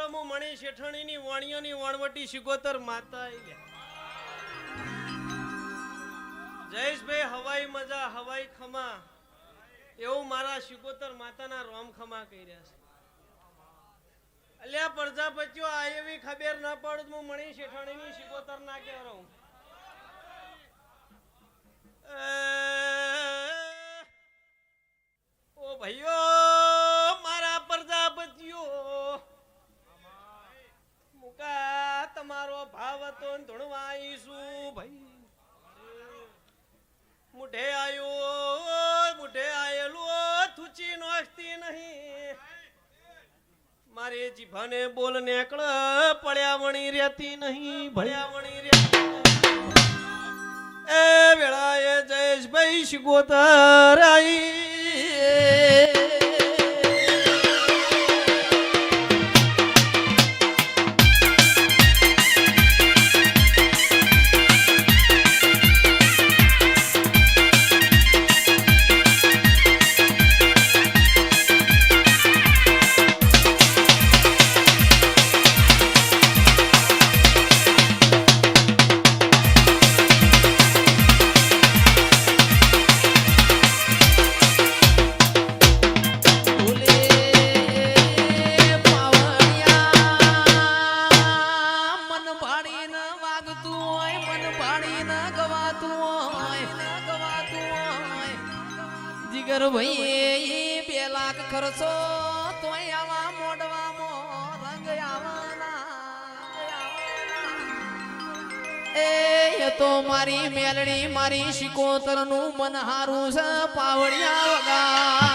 મારો હું મણી શેઠાણીની વાણીઓની વણવટી શિગોતર માતા જયેશભાઈ હવાઈ મજા હવાઈ ખમા એવું મારા શિગોતર માતાના રોમ ખમા કહી રહ્યા છે. અલ્યા પ્રજાપતિઓ આ એવી ખબર ના પડે હું મણી શેઠાણીની શિગોતર ના કહેવાઉં. ઓ ભાઈઓ મારા પ્રજાપતિઓ મુકા તમારો ભાવ તો ધૂણવા આવીશું ભાઈ. મુઢે આયેલો થૂચી નોખતી નહીં. મારી જીભાને બોલ નેકળ પડ્યા વણી રહેતી નહીં ભળ્યા વણી રહેતી. એ વેળાએ જયેશભાઈ શિગોતર આઈ. જીગર ભાઈ 2 લાખ ખર્ચો તોય આવા મોડવામાં રંગ આવવાના. એ તો મારી મેલડી મારી શિકોતર નું મન હારું છે પાવડિયા વગા.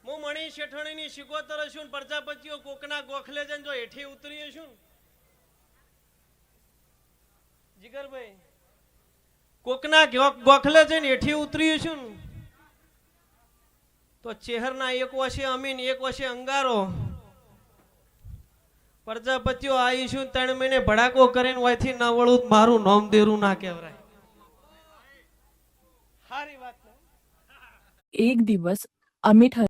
હું મણી શેઠાણીની શિગોતર છું. પ્રજાપતિઓ કોકના ગોખલે જઈને જો હેઠી ઉતરીએ છું જીગરભાઈ કોકના ગોખલે જઈને હેઠી ઉતરીએ છું તો ચહેરના એક વશે અમીન એક વશે અંગારો. પ્રજાપતિઓ આવીશું 3 મહિને ભડાકો કરીને વાયથી ના વળું મારું નામ દેરું ના કહેવાય. સારી વાત. એક દિવસ અમિત